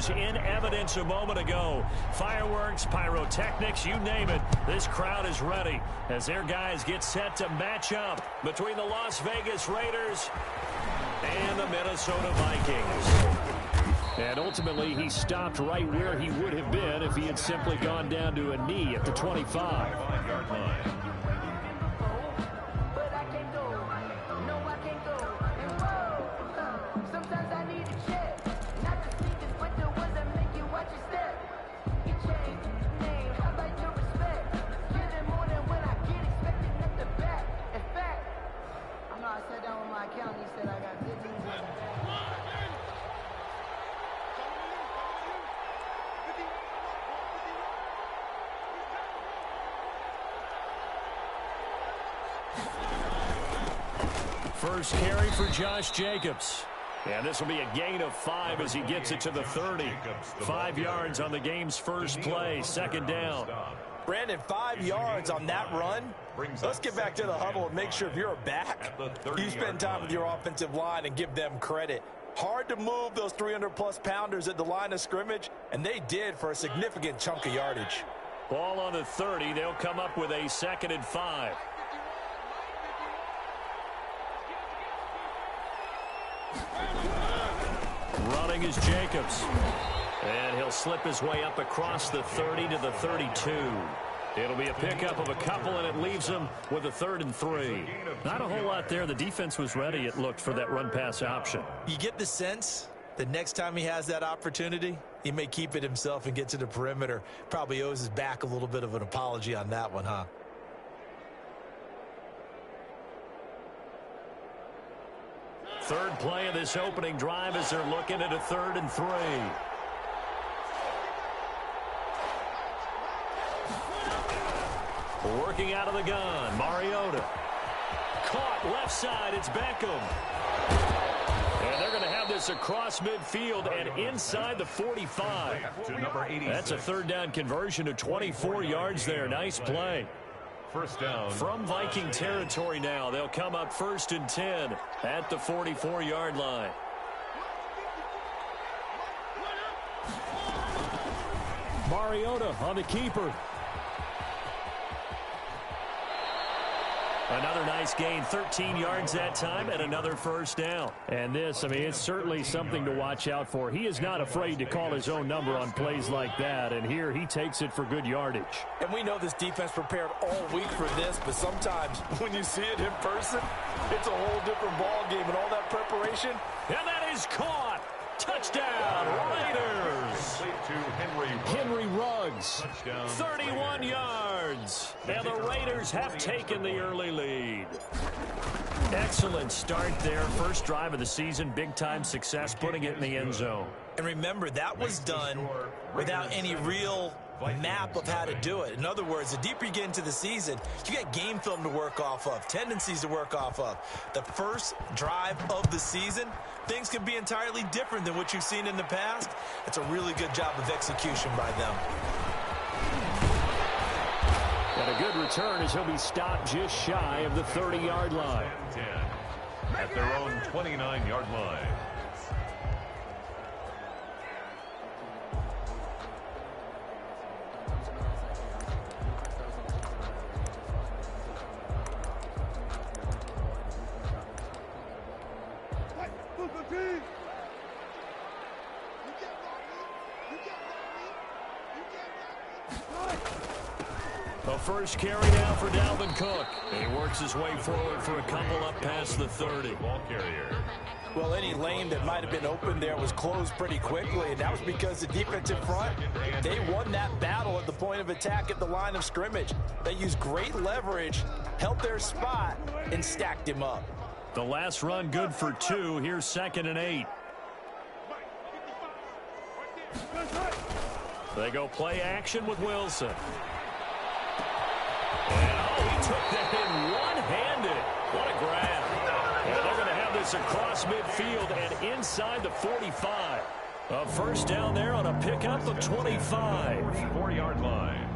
was in evidence a moment ago. Fireworks, pyrotechnics, you name it. This crowd is ready as their guys get set to match up between the Las Vegas Raiders and the Minnesota Vikings. And ultimately, he stopped right where he would have been if he had simply gone down to a knee at the 25-yard line. First carry for Josh Jacobs. And this will be a gain of 5 as he gets it to the 30. 5 yards on the game's first play, second down. Brandon, 5 yards on that run. Let's get back to the huddle and make sure if you're a back, you spend time with your offensive line and give them credit. Hard to move those 300-plus pounders at the line of scrimmage, and they did for a significant chunk of yardage. Ball on the 30. They'll come up with a 2nd and 5. Running is Jacobs. And he'll slip his way up across the 30 to the 32. It'll be a pickup of a couple, and it leaves him with a 3rd and 3. Not a whole lot there. The defense was ready, it looked, for that run-pass option. You get the sense that next time he has that opportunity, he may keep it himself and get to the perimeter. Probably owes his back a little bit of an apology on that one, huh? Third play of this opening drive as they're looking at a 3rd and 3. Working out of the gun, Mariota. Caught left side, it's Beckham. And they're going to have this across midfield and inside the 45. That's a 3rd down conversion to 24 yards there. Nice play. First down. From Viking territory now. They'll come up 1st and 10 at the 44-yard line. Mariota on the keeper. Another nice gain, 13 yards that time, and another first down. And this, I mean, it's certainly something to watch out for. He is not afraid to call his own number on plays like that, and here he takes it for good yardage. And we know this defense prepared all week for this, but sometimes when you see it in person, it's a whole different ball game, and all that preparation. And that is caught. Touchdown, Raiders. Henry Ruggs, 31 yards. And the Raiders have taken the early lead. Excellent start there. First drive of the season, big-time success, putting it in the end zone. And remember, that was done without any real map of how to do it. In other words, the deeper you get into the season, you got game film to work off of, tendencies to work off of. The first drive of the season, things can be entirely different than what you've seen in the past. It's a really good job of execution by them. And a good return as he'll be stopped just shy of the 30-yard line. At their own 29-yard line. A first carry now for Dalvin Cook. He works his way forward for a couple up past the 30. Ball carrier. Well, any lane that might have been open there was closed pretty quickly, and that was because the defensive front, they won that battle at the point of attack at the line of scrimmage. They used great leverage, held their spot, and stacked him up. The last run good for 2. Here's 2nd and 8. They go play action with Wilson. And, oh, he took that in one-handed. What a grab. And they're going to have this across midfield and inside the 45. A first down there on a pickup of 25. 4-yard line.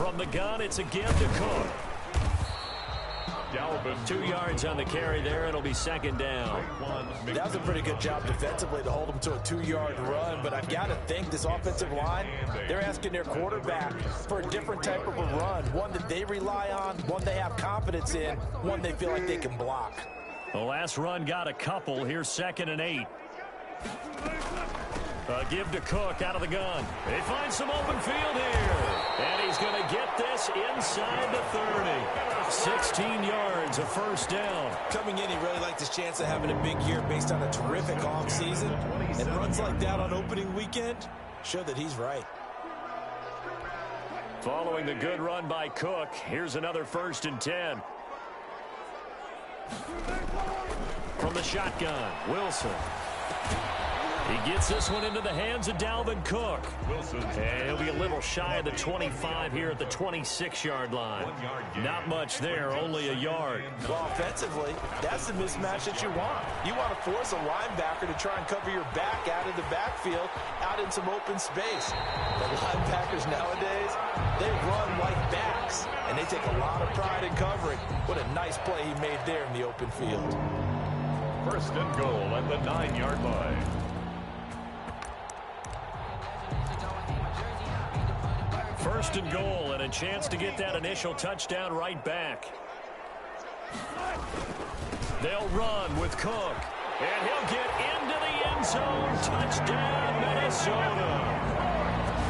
From the gun, it's a give to Cook. 2 yards on the carry there. It'll be second down. That was a pretty good job defensively to hold them to a 2-yard run, but I've got to think this offensive line, they're asking their quarterback for a different type of a run, one that they rely on, one they have confidence in, one they feel like they can block. The last run got a couple. Here's 2nd and 8. Give to Cook out of the gun. They find some open field here. And he's going to get this inside the 30. 16 yards, a first down. Coming in, he really liked his chance of having a big year based on a terrific offseason. And runs like that on opening weekend show that he's right. Following the good run by Cook, here's another 1st and 10. From the shotgun, Wilson. He gets this one into the hands of Dalvin Cook. And he'll be a little shy of the 25 here at the 26-yard line. Not much there, only a yard. Well, offensively, that's the mismatch that you want. You want to force a linebacker to try and cover your back out of the backfield, out in some open space. The linebackers nowadays, they run like backs, and they take a lot of pride in covering. What a nice play he made there in the open field. 1st and goal at the 9-yard line. First and goal, and a chance to get that initial touchdown right back. They'll run with Cook, and he'll get into the end zone. Touchdown, Minnesota.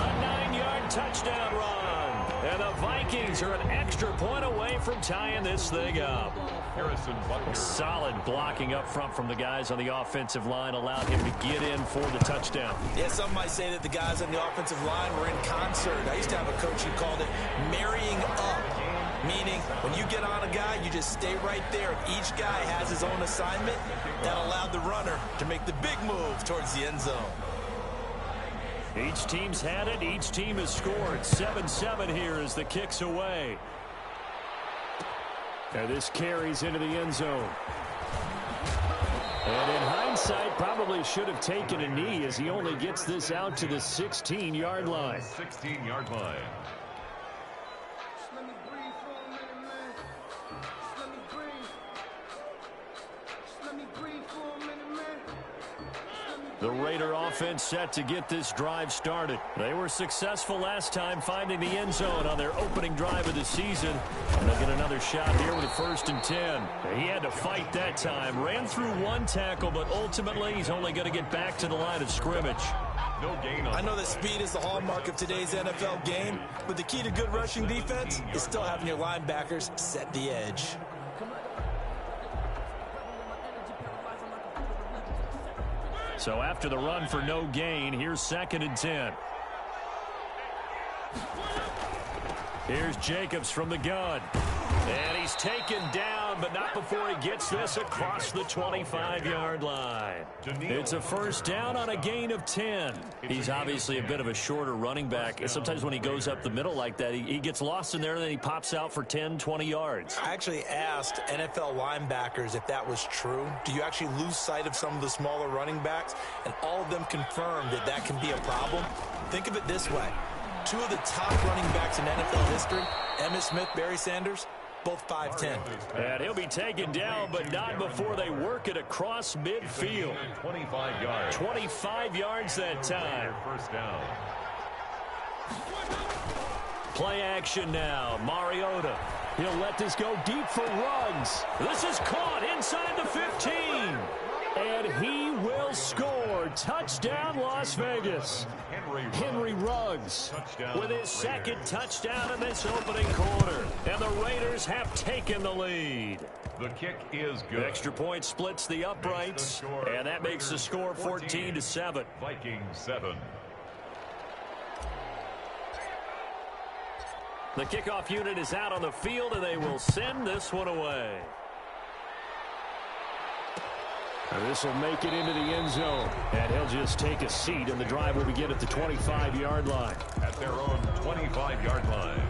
A 9-yard touchdown run, and the Vikings are an extra point away from tying this thing up. Solid blocking up front from the guys on the offensive line allowed him to get in for the touchdown. Yeah, some might say that the guys on the offensive line were in concert. I used to have a coach who called it marrying up, meaning when you get on a guy, you just stay right there. Each guy has his own assignment. That allowed the runner to make the big move towards the end zone. Each team's had it. Each team has scored. 7-7 here as the kick's away. And this carries into the end zone. And in hindsight, probably should have taken a knee as he only gets this out to the 16-yard line. 16-yard line. The Raider offense set to get this drive started. They were successful last time finding the end zone on their opening drive of the season. And they'll get another shot here with a 1st and 10. He had to fight that time. Ran through one tackle, but ultimately he's only going to get back to the line of scrimmage. No gain on. I know that speed is the hallmark of today's NFL game, but the key to good rushing defense is still having your linebackers set the edge. So after the run for no gain, here's 2nd and 10. Here's Jacobs from the gun. And he's taken down, but not before he gets this across the 25-yard line. It's a 1st down on a gain of 10. He's obviously a bit of a shorter running back. Sometimes when he goes up the middle like that, he gets lost in there, and then he pops out for 10, 20 yards. I actually asked NFL linebackers if that was true. Do you actually lose sight of some of the smaller running backs? And all of them confirmed that that can be a problem. Think of it this way. 2 of the top running backs in NFL history, Emmitt Smith, Barry Sanders, both 5'10". And he'll be taken down, but not before they work it across midfield. 25 yards. 25 yards that time. 1st down. Play action now. Mariota. He'll let this go deep for Ruggs. This is caught inside the 15. And he will score. Touchdown, Las Vegas. Henry Ruggs with his 2nd touchdown in this opening quarter. And the Raiders have taken the lead. The kick is good. Extra point splits the uprights. And that makes the score 14-7. Vikings 7. The kickoff unit is out on the field, and they will send this one away. This will make it into the end zone. And he'll just take a seat, and the drive will begin at the 25-yard line. At their own 25-yard line.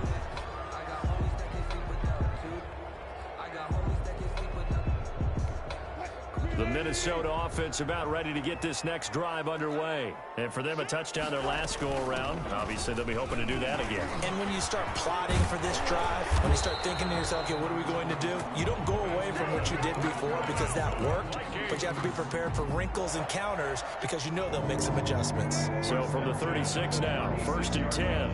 The Minnesota offense about ready to get this next drive underway. And for them, a touchdown their last go-around. Obviously, they'll be hoping to do that again. And when you start plotting for this drive, when you start thinking to yourself, okay, what are we going to do? You don't go away from what you did before because that worked, but you have to be prepared for wrinkles and counters because you know they'll make some adjustments. So from the 36 now, 1st and 10.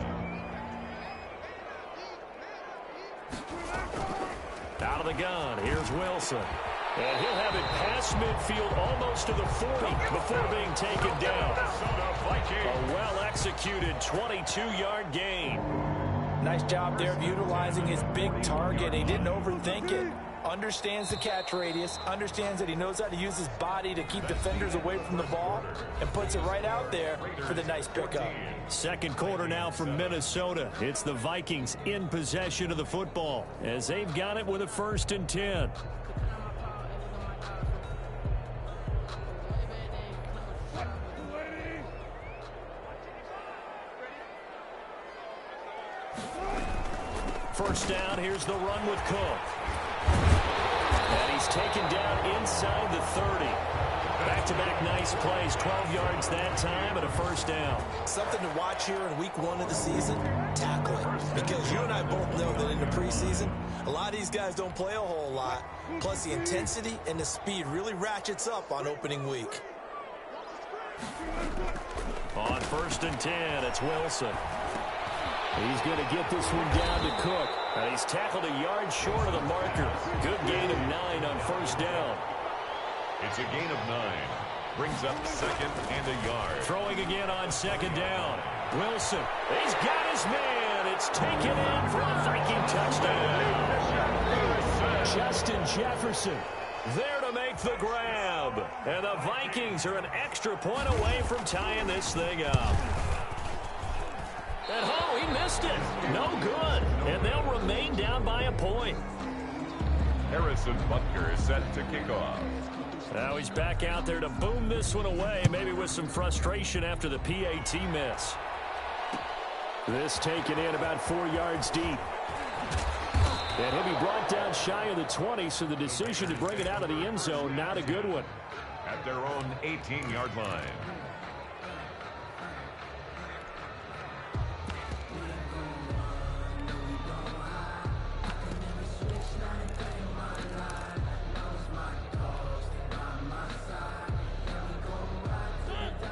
Out of the gun, here's Wilson. And he'll have it past midfield almost to the 40 before being taken down. A well-executed 22-yard gain. Nice job there of utilizing his big target. He didn't overthink it. Understands the catch radius, understands that he knows how to use his body to keep defenders away from the ball, and puts it right out there for the nice pickup. Second quarter now from Minnesota. It's the Vikings in possession of the football as they've got it with a 1st and 10. First down, here's the run with Cook. And he's taken down inside the 30. Back-to-back nice plays, 12 yards that time and a 1st down. Something to watch here in week 1 of the season, tackling. Because you and I both know that in the preseason, a lot of these guys don't play a whole lot. Plus the intensity and the speed really ratchets up on opening week. On 1st and 10, it's Wilson. He's going to get this one down to Cook. And he's tackled a yard short of the marker. Good gain of 9 on 1st down. It's a gain of 9. Brings up 2nd and a yard. Throwing again on 2nd down. Wilson, he's got his man. It's taken in for a Viking touchdown. Justin Jefferson there to make the grab. And the Vikings are an extra point away from tying this thing up. And oh, he missed it. No good. And they'll remain down by a point. Harrison Butker is set to kick off. Now he's back out there to boom this one away, maybe with some frustration after the PAT miss. This taken in about 4 yards deep. And he'll be brought down shy of the 20, so the decision to bring it out of the end zone, not a good one. At their own 18-yard line.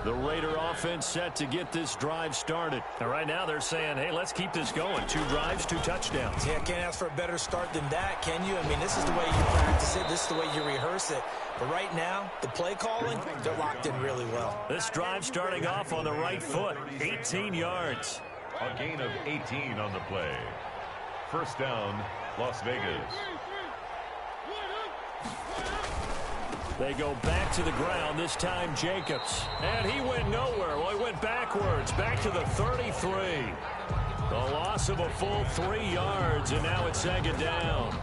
The Raider offense set to get this drive started. And right now they're saying, hey, let's keep this going. 2 drives, 2 touchdowns. Yeah, can't ask for a better start than that, can you? I mean, this is the way you practice it. This is the way you rehearse it. But right now, the play calling, they're locked in really well. This drive starting off on the right foot. 18 yards. A gain of 18 on the play. 1st down, Las Vegas. They go back to the ground, this time Jacobs. And he went nowhere. Well, he went backwards, back to the 33. The loss of a full 3 yards, and now it's 2nd down.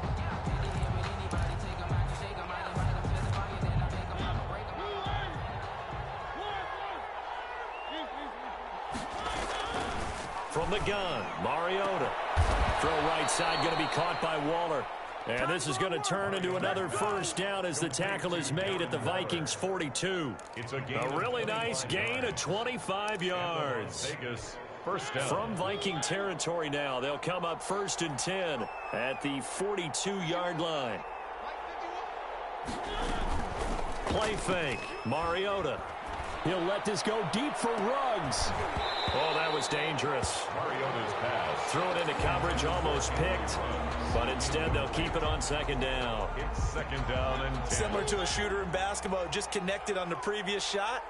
From the gun, Mariota. Throw right side, going to be caught by Waller. And this is going to turn into another 1st down as the tackle is made at the Vikings 42. It's a really nice gain of 25 yards. Vegas, 1st down. From Viking territory now, they'll come up 1st and 10 at the 42-yard line. Play fake, Mariota. He'll let this go deep for Ruggs. Oh, that was dangerous. Mariota's pass. Threw it into coverage, almost picked. But instead, they'll keep it on 2nd down. It's 2nd down and 10. Similar to a shooter in basketball, just connected on the previous shot.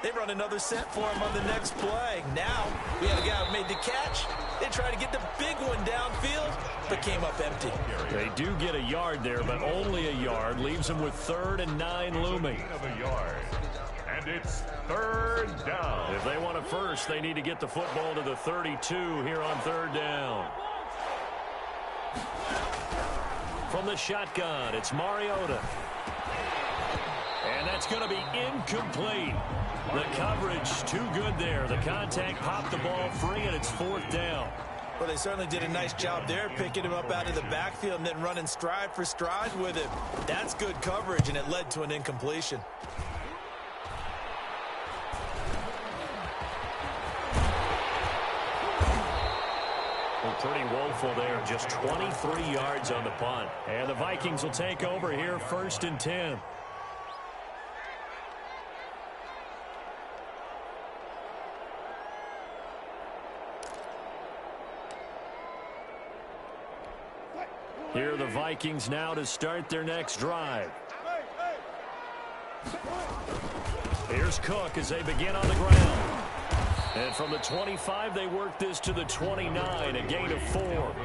They run another set for him on the next play. Now, we have a guy who made the catch. They try to get the big one downfield, but came up empty. They do get a yard there, but only a yard. Leaves them with 3rd and 9 looming. Gain of a yard. And it's 3rd down. If they want a first, they need to get the football to the 32 here on 3rd down. From the shotgun, it's Mariota. And that's going to be incomplete. The coverage too good there. The contact popped the ball free, and it's 4th down. Well, they certainly did a nice job there, picking him up out of the backfield and then running stride for stride with him. That's good coverage, and it led to an incompletion. Pretty woeful there, just 23 yards on the punt. And the Vikings will take over here, 1st and 10. Here are the Vikings now to start their next drive. Here's Cook as they begin on the ground. And from the 25, they work this to the 29, a gain of 4.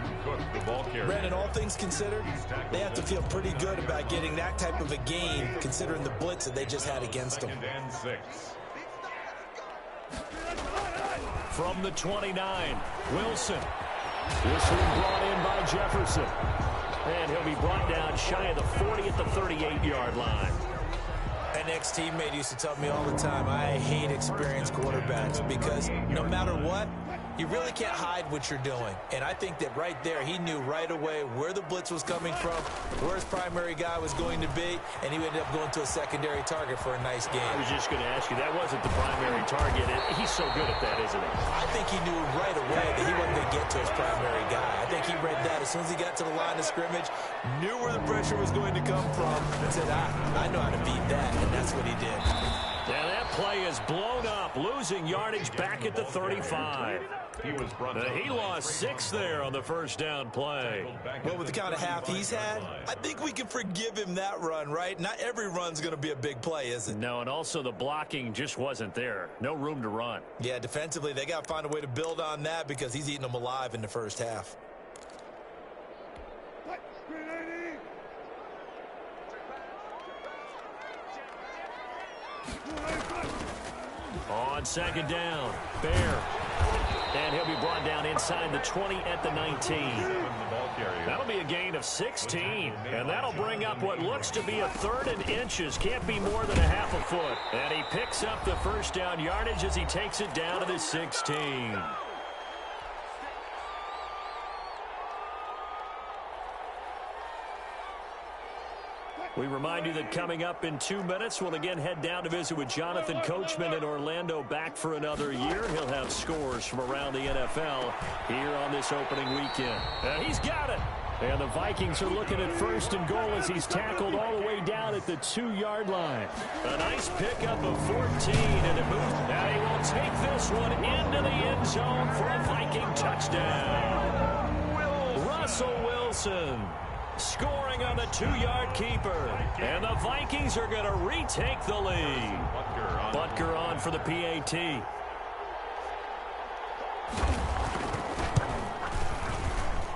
Brandon, all things considered, they have to feel pretty good about getting that type of a gain, considering the blitz that they just had against them. From the 29, Wilson. This one brought in by Jefferson. And he'll be brought down shy of the 40 at the 38-yard line. An ex-teammate used to tell me all the time, I hate experienced quarterbacks because no matter what, you really can't hide what you're doing. And I think that right there, he knew right away where the blitz was coming from, where his primary guy was going to be, and he ended up going to a secondary target for a nice game. I was just going to ask you, that wasn't the primary target. He's so good at that, isn't he? I think he knew right away that he wasn't going to get to his primary guy. I think he read that as soon as he got to the line of scrimmage, knew where the pressure was going to come from, and said, I know how to beat that, and that's what he did. And that play is blown up, losing yardage back at the 35. He lost 6 there on the first down play. Well, with the kind of half he's had, I think we can forgive him that run, right? Not every run's going to be a big play, is it? No, and also the blocking just wasn't there. No room to run. Yeah, defensively, they got to find a way to build on that because he's eating them alive in the first half. On 2nd down, Bear. And he'll be brought down inside the 20 at the 19. That'll be a gain of 16. And that'll bring up what looks to be a 3rd and inches. Can't be more than a half a foot. And he picks up the first down yardage as he takes it down to the 16. We remind you that coming up in 2 minutes, we'll again head down to visit with Jonathan Coachman in Orlando, back for another year. He'll have scores from around the NFL here on this opening weekend. And he's got it. And the Vikings are looking at 1st and goal as he's tackled all the way down at the 2-yard line. A nice pickup of 14, and it moves. Now he will take this one into the end zone for a Viking touchdown. Russell Wilson scoring on the 2-yard keeper. And the Vikings are going to retake the lead. Butker on for the PAT.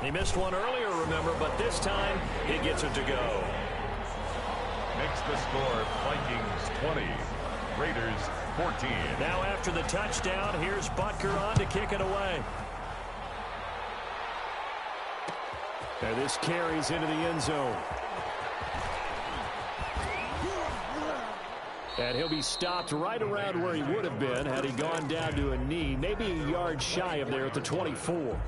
He missed one earlier, remember, but this time he gets it to go. Makes the score Vikings 20, Raiders 14. Now after the touchdown, here's Butker on to kick it away. And this carries into the end zone. And he'll be stopped right around where he would have been had he gone down to a knee, maybe a yard shy of there at the 24.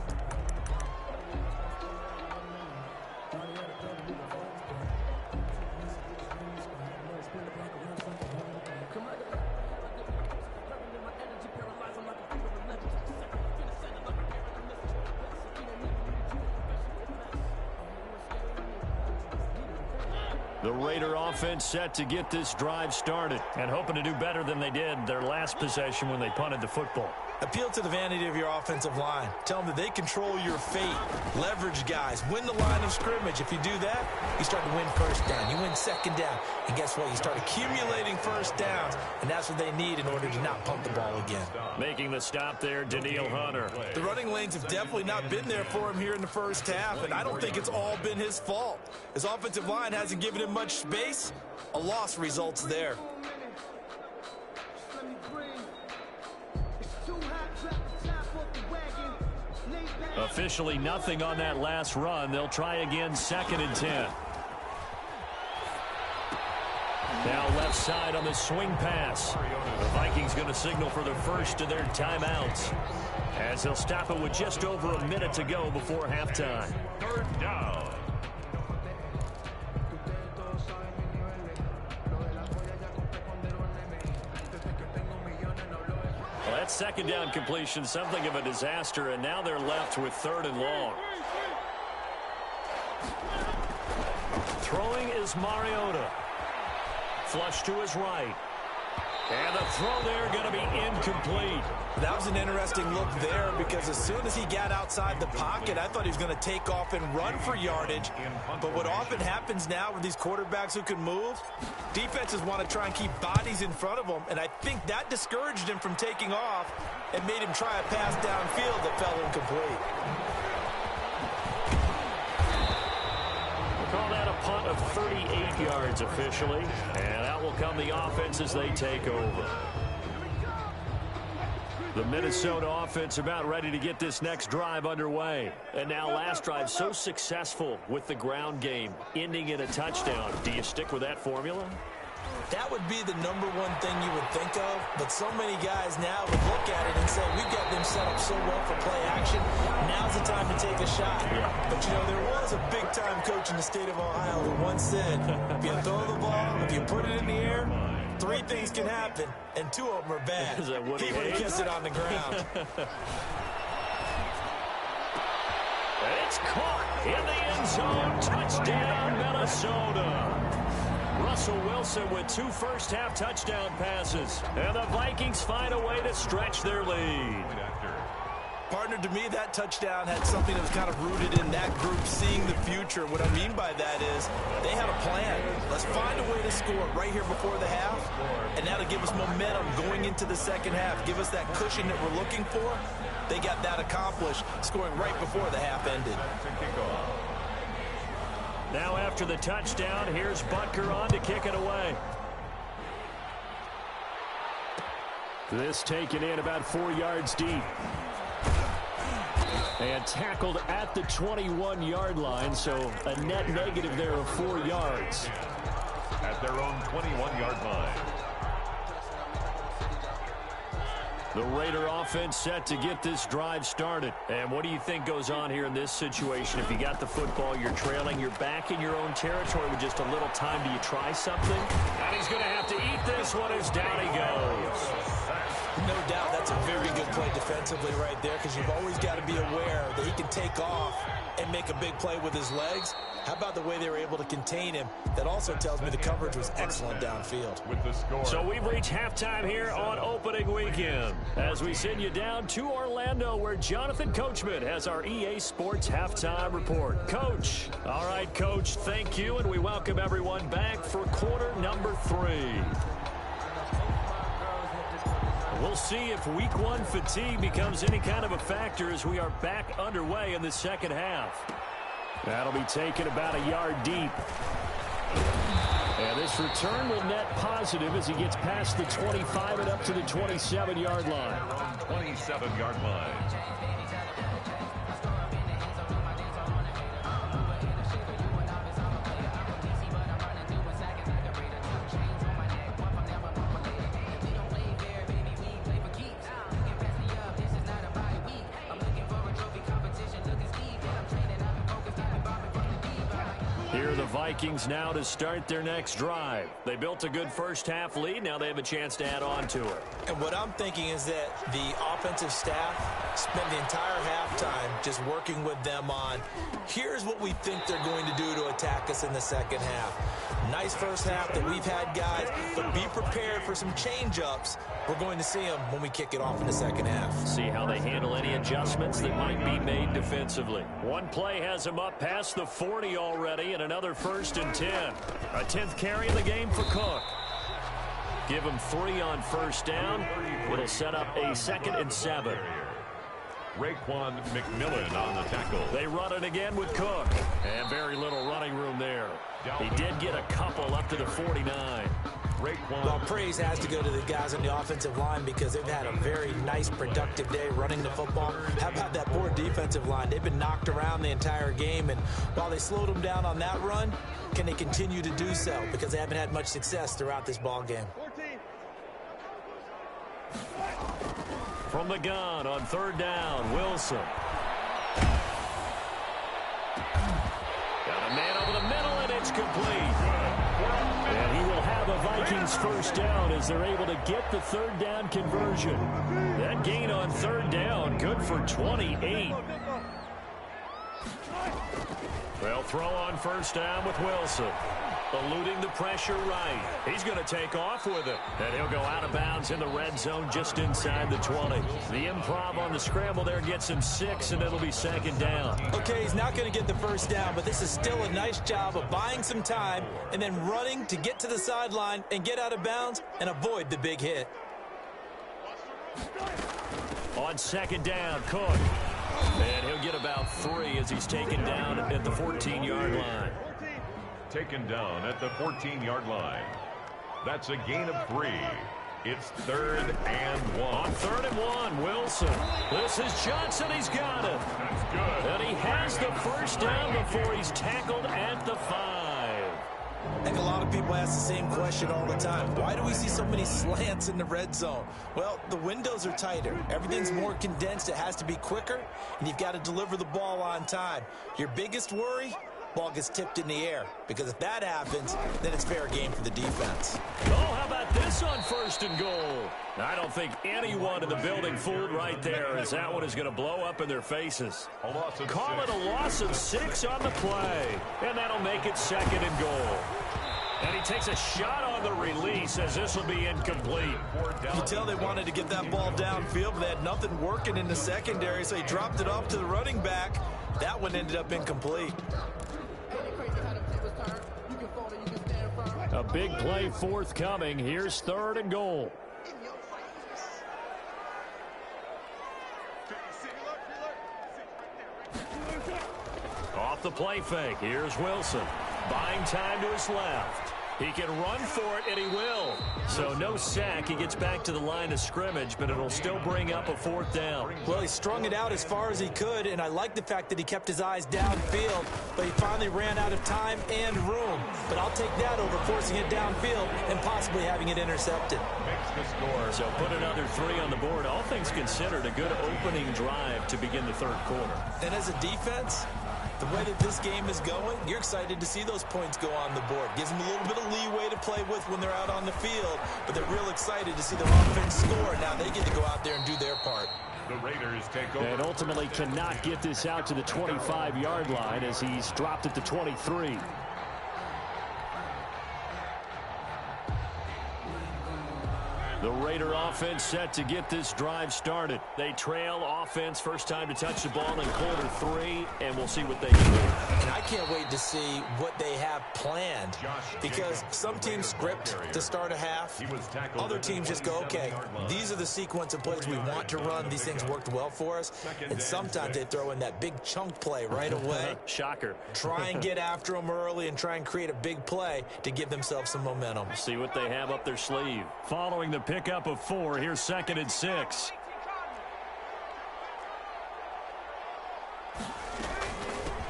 The Raider offense set to get this drive started and hoping to do better than they did their last possession when they punted the football. Appeal to the vanity of your offensive line. Tell them that they control your fate. Leverage guys. Win the line of scrimmage. If you do that, you start to win first down. You win 2nd down. And guess what? You start accumulating first downs. And that's what they need in order to not punt the ball again. Making the stop there, Daniil Hunter. The running lanes have definitely not been there for him here in the first half. And I don't think it's all been his fault. His offensive line hasn't given him much space. A loss results there. Officially nothing on that last run. They'll try again, 2nd and 10. Now left side on the swing pass. The Vikings going to signal for the first of their timeouts, as they'll stop it with just over a minute to go before halftime. Third down. Well, that second down completion, something of a disaster, and now they're left with 3rd and long. Throwing is Mariota. Flush to his right. And the throw there going to be incomplete. That was an interesting look there, because as soon as he got outside the pocket, I thought he was going to take off and run for yardage. But what often happens now with these quarterbacks who can move, defenses want to try and keep bodies in front of them, and I think that discouraged him from taking off and made him try a pass downfield that fell incomplete. Call that a punt of 38 yards officially, and out will come the offense as they take over. The Minnesota offense about ready to get this next drive underway. And now last drive so successful with the ground game, ending in a touchdown. Do you stick with that formula? That would be the number one thing you would think of, but so many guys now would look at it and say, we've got them set up so well for play action, now's the time to take a shot. Yeah. But, you know, there was a big-time coach in the state of Ohio who once said, if you throw the ball, if you put it in the air, 3 things can happen, and 2 of them are bad. Is that what he would have kissed it on the ground. It's caught in the end zone. Touchdown, Minnesota. Russell Wilson with 2 first-half touchdown passes. And the Vikings find a way to stretch their lead. Partner, to me, that touchdown had something that was kind of rooted in that group seeing the future. What I mean by that is they had a plan. Let's find a way to score right here before the half, and that'll give us momentum going into the second half, give us that cushion that we're looking for. They got that accomplished, scoring right before the half ended. Now after the touchdown, here's Butker on to kick it away. This taken in about 4 yards deep. And tackled at the 21-yard line, so a net negative there of 4 yards. At their own 21-yard line. The Raider offense set to get this drive started. And what do you think goes on here in this situation? If you got the football, you're trailing, you're back in your own territory with just a little time. Do you try something? And he's going to have to eat this one as down he goes. No doubt that's a very good play defensively right there, because you've always got to be aware that he can take off and make a big play with his legs. How about the way they were able to contain him? That also tells me the coverage was excellent downfield. With the score. So we've reached halftime here on opening weekend as we send you down to Orlando, where Jonathan Coachman has our EA Sports halftime report. Coach. All right, Coach, thank you, and we welcome everyone back for quarter number 3. We'll see if week 1 fatigue becomes any kind of a factor as we are back underway in the second half. That'll be taken about a yard deep. And this return will net positive as he gets past the 25 and up to the 27-yard line. 27-yard line. Here are the Vikings now to start their next drive. They built a good first-half lead. Now they have a chance to add on to it. And what I'm thinking is that the offensive staff spent the entire halftime just working with them on, here's what we think they're going to do to attack us in the second half. Nice first half that we've had, guys, but be prepared for some change-ups. We're going to see them when we kick it off in the second half. See how they handle any adjustments that might be made defensively. One play has them up past the 40 already, and another 1st and 10. A 10th carry in the game for Cook. Give him 3 on first down. It'll set up a 2nd and 7. Raekwon McMillan on the tackle. They run it again with Cook. And very little running room there. He did get a couple up to the 49. Well, praise has to go to the guys on the offensive line because they've had a very nice, productive day running the football. How about that poor defensive line? They've been knocked around the entire game, and while they slowed them down on that run, can they continue to do so? Because they haven't had much success throughout this ball game. From the gun on third down, Wilson. Got a man over the middle, and it's complete. And he will have a Vikings first down as they're able to get the third down conversion. That gain on third down, good for 28. They'll throw on first down with Wilson. Eluding the pressure right. He's going to take off with it. And he'll go out of bounds in the red zone just inside the 20. The improv on the scramble there gets him 6, and it'll be second down. Okay, he's not going to get the first down, but this is still a nice job of buying some time and then running to get to the sideline and get out of bounds and avoid the big hit. On second down, Cook. And he'll get about 3 as he's taken down at the 14-yard line. Taken down at the 14-yard line. That's a gain of 3. It's 3rd and 1. On 3rd and 1, Wilson. This is Johnson. He's got it. That's good. And he has the first down before he's tackled at the 5. I think a lot of people ask the same question all the time. Why do we see so many slants in the red zone? Well, the windows are tighter. Everything's more condensed. It has to be quicker, and you've got to deliver the ball on time. Your biggest worry? Ball gets tipped in the air, because if that happens, then it's fair game for the defense. Oh, how about this on 1st and goal? I don't think anyone in the building fooled right there, as that one is going to blow up in their faces. Call it a loss of 6 on the play, and that'll make it 2nd and goal. And he takes a shot on the release as this will be incomplete. You can tell they wanted to get that ball downfield, but they had nothing working in the secondary, so he dropped it off to the running back. That one ended up incomplete. A big play forthcoming. Here's 3rd and goal. Off the play fake. Here's Wilson. Buying time to his left. He can run for it, and he will. So no sack. He gets back to the line of scrimmage, but it'll still bring up a 4th down. Well, he strung it out as far as he could, and I like the fact that he kept his eyes downfield, but he finally ran out of time and room. But I'll take that over forcing it downfield and possibly having it intercepted. Makes the score. So put another 3 on the board. All things considered, a good opening drive to begin the 3rd quarter. And as a defense, the way that this game is going, you're excited to see those points go on the board. Gives them a little bit of leeway to play with when they're out on the field, but they're real excited to see their offense score. Now they get to go out there and do their part. The Raiders take over. And ultimately cannot get this out to the 25-yard line as he's dropped at the 23. The Raider offense set to get this drive started. They trail offense, first time to touch the ball in quarter 3, and we'll see what they can do. And I can't wait to see what they have planned, because some teams script to start a half. Other teams just go, okay, these are the sequence of plays we want to run. These things worked well for us. And sometimes they throw in that big chunk play right away. Shocker. Try and get after them early and try and create a big play to give themselves some momentum. See what they have up their sleeve. Following the pickup of 4, here's 2nd and 6.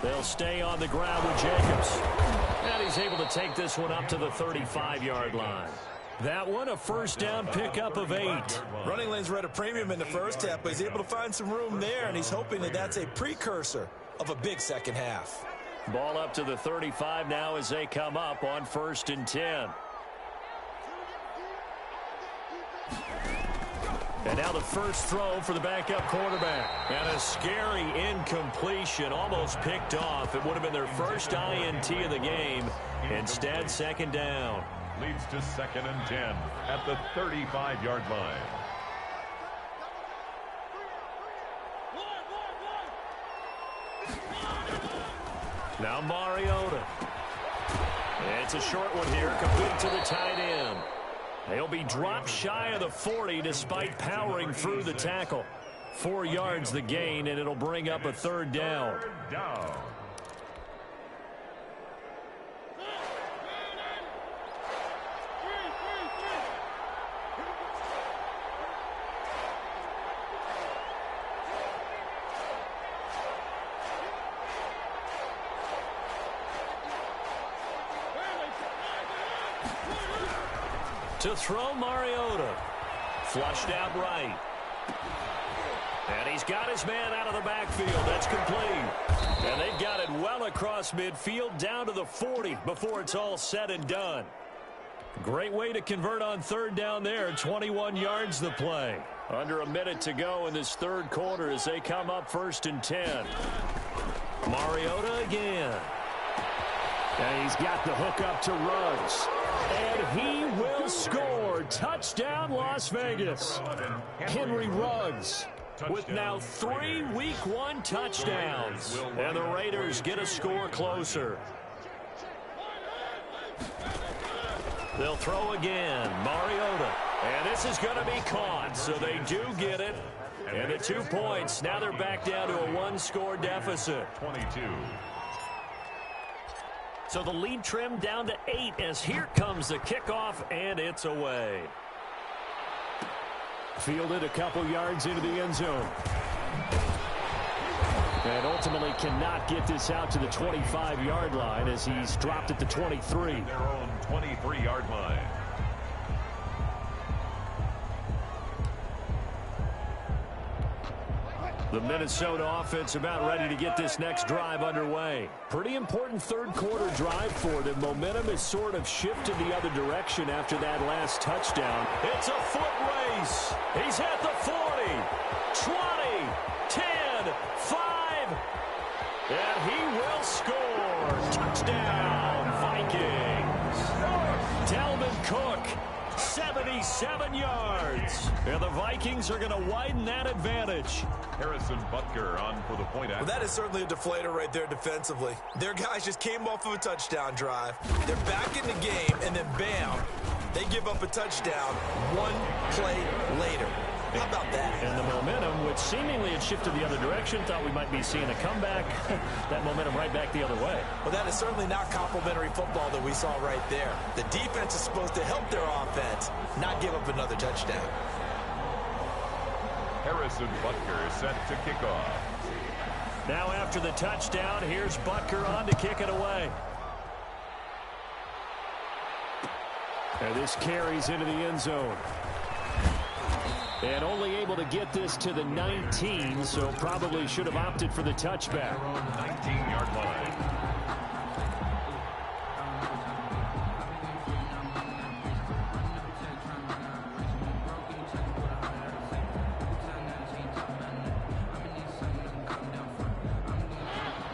They'll stay on the ground with Jacobs. And he's able to take this one up to the 35-yard line. That one, a first down pickup of 8. Running lanes were at a premium in the first half, but he's able to find some room there, and he's hoping that that's a precursor of a big second half. Ball up to the 35 now as they come up on 1st and 10. And now the first throw for the backup quarterback. And a scary incompletion, almost picked off. It would have been their first INT of the game. Instead, 2nd down. Leads to 2nd and 10 at the 35-yard line. Now Mariota. It's a short one here, complete to the tight end. They'll be dropped shy of the 40 despite powering through the tackle. 4 yards the gain, and it'll bring up a 3rd down. To throw, Mariota. Flushed out right. And he's got his man out of the backfield. That's complete. And they've got it well across midfield down to the 40 before it's all said and done. Great way to convert on third down there. 21 yards the play. Under a minute to go in this third quarter as they come up 1st and 10. Mariota again. And he's got the hook up to Ruggs. And he will score. Touchdown, Las Vegas. Henry Ruggs with now 3 Week 1 touchdowns. And the Raiders get a score closer. They'll throw again. Mariota. And this is going to be caught, so they do get it. And the 2 points. Now they're back down to a 1-score deficit. 22. So the lead trimmed down to 8 as here comes the kickoff, and it's away. Fielded a couple yards into the end zone. And ultimately cannot get this out to the 25-yard line as he's dropped at the 23. Their own 23-yard line. The Minnesota offense about ready to get this next drive underway. Pretty important third quarter drive for them. Momentum has sort of shifted the other direction after that last touchdown. It's a foot race. He's at the 40, 20, 10, 5, and he will score. Touchdown, Vikings. Dalvin Cook. 77 yards. And the Vikings are going to widen that advantage. Harrison Butker on for the point after. Well, that is certainly a deflator right there defensively. Their guys just came off of a touchdown drive. They're back in the game, and then bam, they give up a touchdown 1 play later. How about that? And the momentum, which seemingly had shifted the other direction, thought we might be seeing a comeback. That momentum right back the other way. Well, that is certainly not complimentary football that we saw right there. The defense is supposed to help their offense, not give up another touchdown. Harrison Butker is set to kick off. Now after the touchdown, here's Butker on to kick it away. And this carries into the end zone. And only able to get this to the 19, so probably should have opted for the touchback. 19-yard line.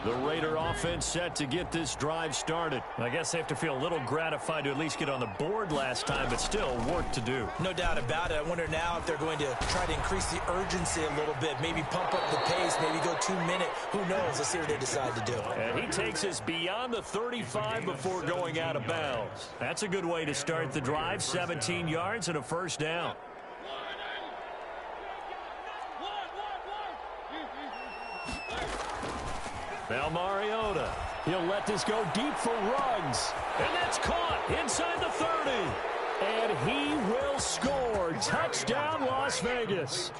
The Raider offense set to get this drive started. I guess they have to feel a little gratified to at least get on the board last time, but still work to do. No doubt about it. I wonder now if they're going to try to increase the urgency a little bit, maybe pump up the pace, maybe go 2 minute. Who knows? Let's see what they decide to do. And he takes us beyond the 35 before going out of bounds. That's a good way to start the drive. 17 yards and a first down. Now Mariota. He'll let this go deep for Ruggs. And that's caught inside the 30. And he will score. Touchdown, Las Vegas.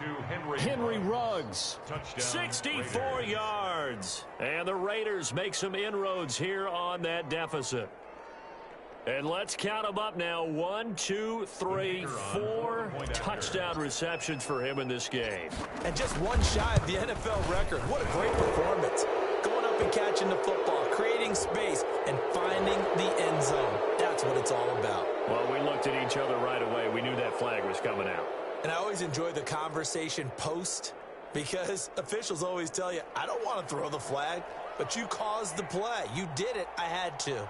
Henry Ruggs. 64 yards. And the Raiders make some inroads here on that deficit. And let's count them up now. 1, 2, 3, 4 touchdown receptions for him in this game. And just one shy of the NFL record. What a great performance. Going up and catching the football, creating space, and finding the end zone. That's what it's all about. Well, we looked at each other right away. We knew that flag was coming out. And I always enjoy the conversation post because officials always tell you, I don't want to throw the flag, but you caused the play. You did it. I had to.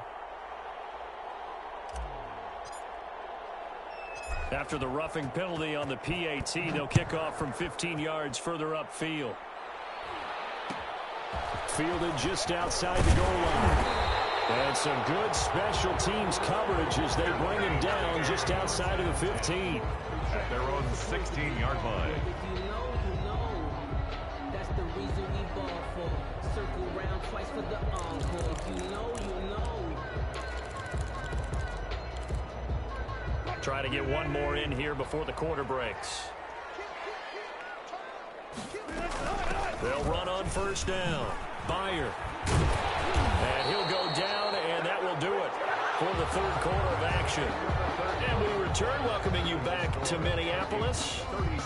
After the roughing penalty on the PAT, they'll kick off from 15 yards further upfield. Fielded just outside the goal line. And some good special teams coverage as they bring him down just outside of the 15. At their own 16-yard line. If you know, that's the reason we ball for. Circle round twice for the encore. If you know. Try to get one more in here before the quarter breaks. They'll run on first down. Byer. And he'll go down, and that will do it for the third quarter of action. And we return, welcoming you back to Minneapolis.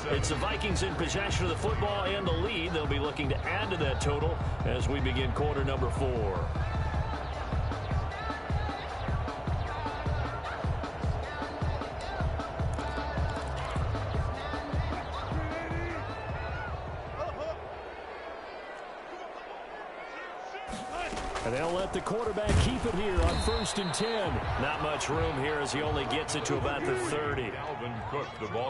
It's the Vikings in possession of the football and the lead. They'll be looking to add to that total as we begin quarter number 4. And they'll let the quarterback keep it here on 1st and 10. Not much room here as he only gets it to about the 30.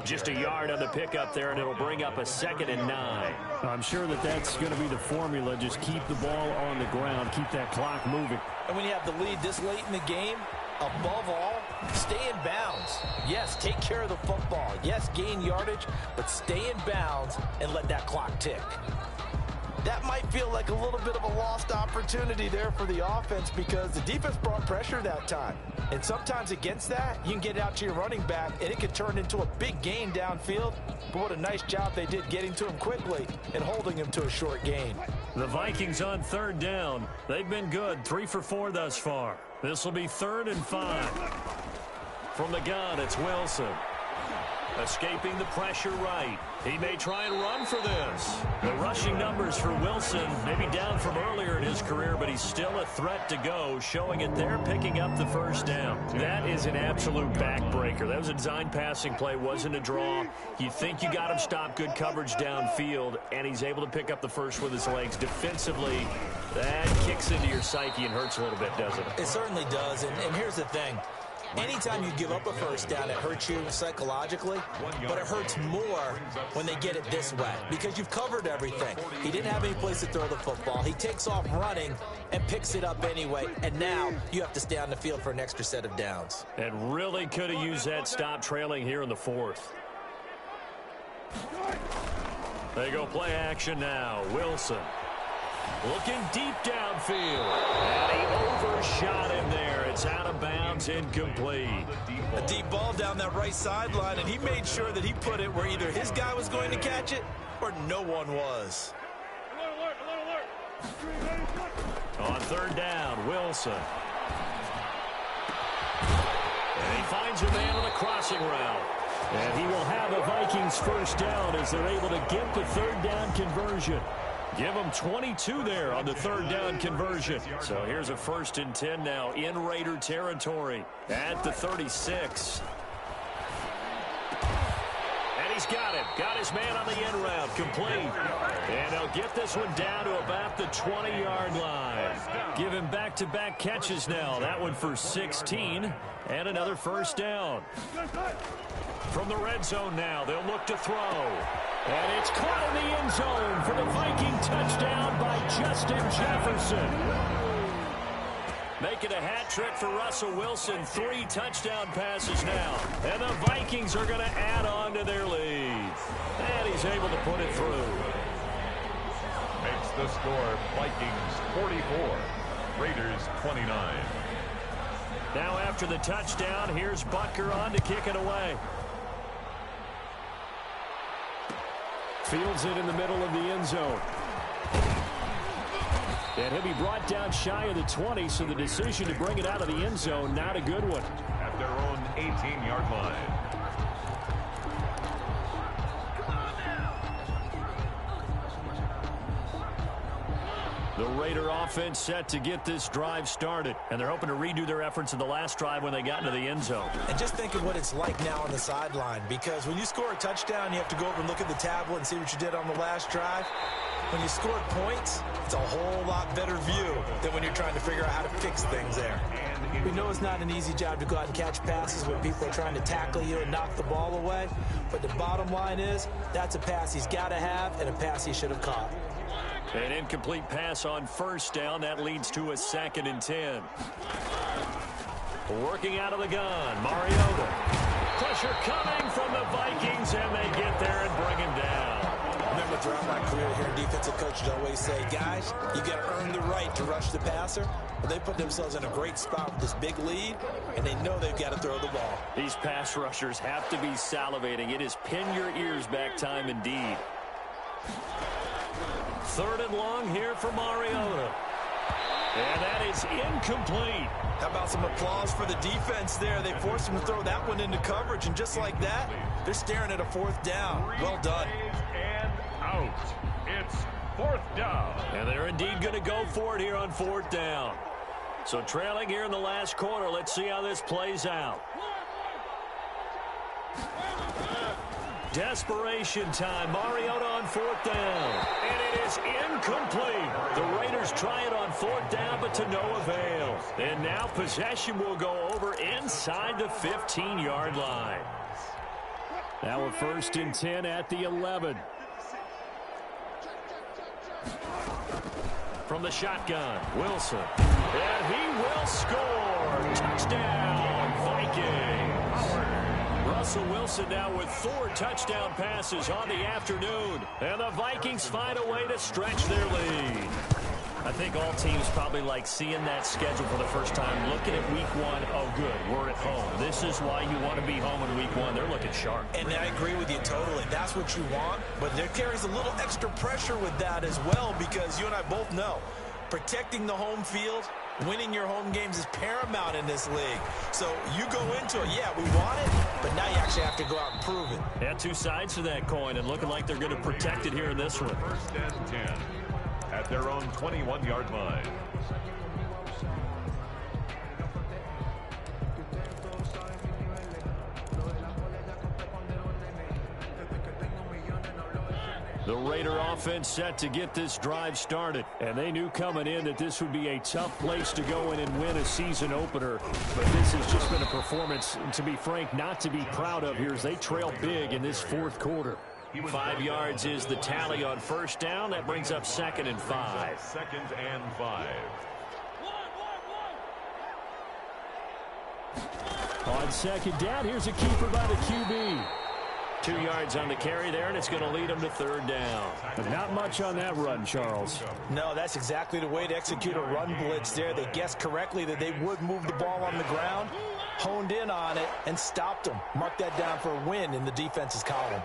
Just a yard on the pickup there, and it'll bring up a 2nd and 9. I'm sure that's going to be the formula. Just keep the ball on the ground. Keep that clock moving. And when you have the lead this late in the game, above all, stay in bounds. Yes, take care of the football. Yes, gain yardage, but stay in bounds and let that clock tick. That might feel like a little bit of a lost opportunity there for the offense because the defense brought pressure that time. And sometimes against that, you can get out to your running back, and it could turn into a big gain downfield. But what a nice job they did getting to him quickly and holding him to a short gain. The Vikings on 3rd down. They've been good, 3 for 4 thus far. This will be 3rd and 5. From the gun, it's Wilson. Escaping the pressure right. He may try and run for this. The rushing numbers for Wilson maybe down from earlier in his career, but he's still a threat to go, showing it there, picking up the 1st down. That is an absolute backbreaker. That was a design passing play, wasn't a draw. You think you got him stopped, good coverage downfield, and he's able to pick up the 1st with his legs. Defensively, that kicks into your psyche and hurts a little bit, doesn't it? It certainly does, and here's the thing. Anytime you give up a 1st down, it hurts you psychologically, but it hurts more when they get it this way because you've covered everything. He didn't have any place to throw the football. He takes off running and picks it up anyway, and now you have to stay on the field for an extra set of downs. And really could have used that stop trailing here in the 4th. They go play action now. Wilson looking deep downfield, and he overshot him there. It's out of bounds, incomplete. A deep ball down that right sideline, and he made sure that he put it where either his guy was going to catch it or no one was. On 3rd down, Wilson. And he finds a man on the crossing route. And he will have a Vikings 1st down as they're able to get the 3rd down conversion. Give them 22 there on the 3rd down conversion. So here's a 1st and 10 now in Raider territory at the 36. And he's got it. Got his man on the end route. Complete. And he'll get this one down to about the 20-yard line. Give him back-to-back catches now. That one for 16 and another 1st down. From the red zone now, they'll look to throw. And it's caught in the end zone for the Viking touchdown by Justin Jefferson. Making a hat trick for Russell Wilson. 3 touchdown passes now. And the Vikings are going to add on to their lead. And he's able to put it through. Makes the score Vikings 44, Raiders 29. Now after the touchdown, here's Butker on to kick it away. Fields it in the middle of the end zone. And he'll be brought down shy of the 20, so the decision to bring it out of the end zone, not a good one. At their own 18-yard line. The Raider offense set to get this drive started, and they're hoping to redo their efforts in the last drive when they got into the end zone. And just think of what it's like now on the sideline, because when you score a touchdown, you have to go over and look at the tablet and see what you did on the last drive. When you scored points, it's a whole lot better view than when you're trying to figure out how to fix things there. We know it's not an easy job to go out and catch passes when people are trying to tackle you and knock the ball away, but the bottom line is that's a pass he's got to have and a pass he should have caught. An incomplete pass on 1st down. That leads to a 2nd and 10. Working out of the gun, Mariota. Pressure coming from the Vikings, and they get there and bring him down. Remember, throughout my career here, defensive coaches always say, guys, you got to earn the right to rush the passer. But they put themselves in a great spot with this big lead, and they know they've got to throw the ball. These pass rushers have to be salivating. It is pin your ears back time indeed. 3rd and long here for Mariota. And that is incomplete. How about some applause for the defense there? They forced him to throw that one into coverage, and just like that, they're staring at a 4th down. Well done. And out. It's 4th down. And they're indeed going to go for it here on 4th down. So trailing here in the last quarter. Let's see how this plays out. Desperation time. Mariota on 4th down. And it is incomplete. The Raiders try it on 4th down, but to no avail. And now possession will go over inside the 15-yard line. Now a 1st and 10 at the 11. From the shotgun, Wilson. And he will score. Touchdown, Vikings. Russell Wilson now with 4 touchdown passes on the afternoon. And the Vikings find a way to stretch their lead. I think all teams probably like seeing that schedule for the first time, looking at week 1. Oh, good, we're at home. This is why you want to be home in week 1. They're looking sharp. And I agree with you totally. That's what you want. But there carries a little extra pressure with that as well, because you and I both know protecting the home field, winning your home games is paramount in this league. So you go into it, yeah, we want it, but now you actually have to go out and prove it. Yeah, 2 sides to that coin, and looking like they're going to protect it here in this one. 1st and 10 at their own 21-yard line. The Raider offense set to get this drive started. And they knew coming in that this would be a tough place to go in and win a season opener. But this has just been a performance, to be frank, not to be proud of here as they trail big in this 4th quarter. 5 yards is the tally on 1st down. That brings up 2nd and 5. 2nd and 5. On 2nd down, here's a keeper by the QB. 2 yards on the carry there, and it's going to lead them to 3rd down. But not much on that run, Charles. No, that's exactly the way to execute a run blitz there. They guessed correctly that they would move the ball on the ground, honed in on it, and stopped them. Mark that down for a win in the defense's column.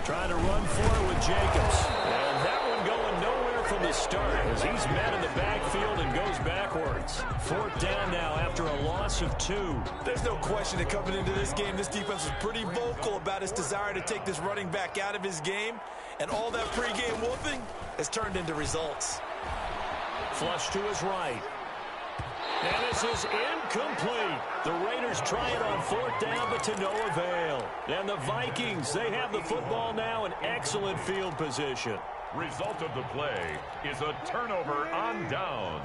Trying to run for it with Jacobs. And that one going nowhere from the start as he's met in the backfield and goes backwards. 4th down now after a loss of 2. There's no question that coming into this game, this defense was pretty vocal about its desire to take this running back out of his game. And all that pregame whooping has turned into results. Flush to his right. And this is incomplete. The Raiders try it on 4th down, but to no avail. And the Vikings, they have the football now in excellent field position. Result of the play is a turnover on downs.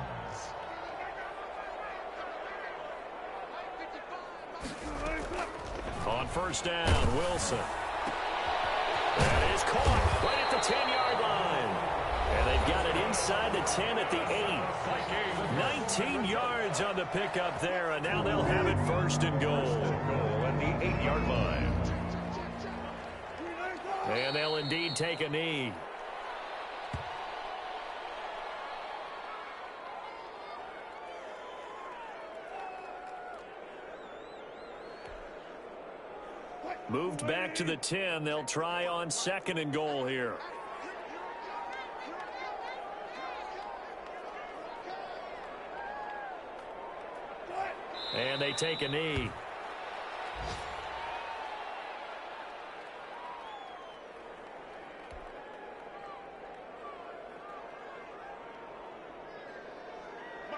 On 1st down, Wilson. That is caught right at the 10-yard line. And they've got it inside the 10 at the 8. 19 yards on the pickup there, and now they'll have it 1st and goal. Goal at the 8-yard line. And they'll indeed take a knee. Moved back to the 10. They'll try on 2nd and goal here. And they take a knee.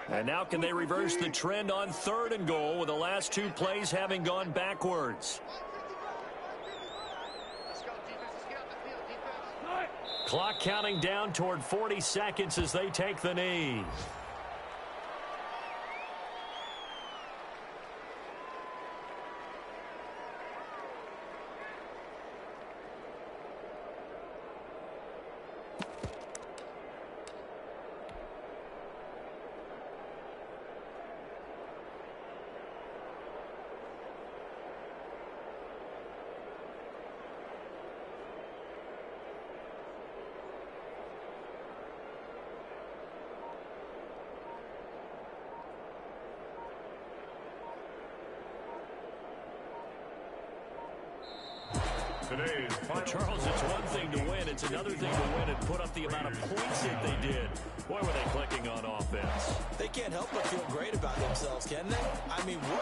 And now can they reverse the trend on 3rd and goal with the last 2 plays having gone backwards? Clock counting down toward 40 seconds as they take the knee. today's final Charles, it's one thing to win. It's another thing to win and put up the amount of points that they did. Boy, were they clicking on offense. They can't help but feel great about themselves, can they? I mean, what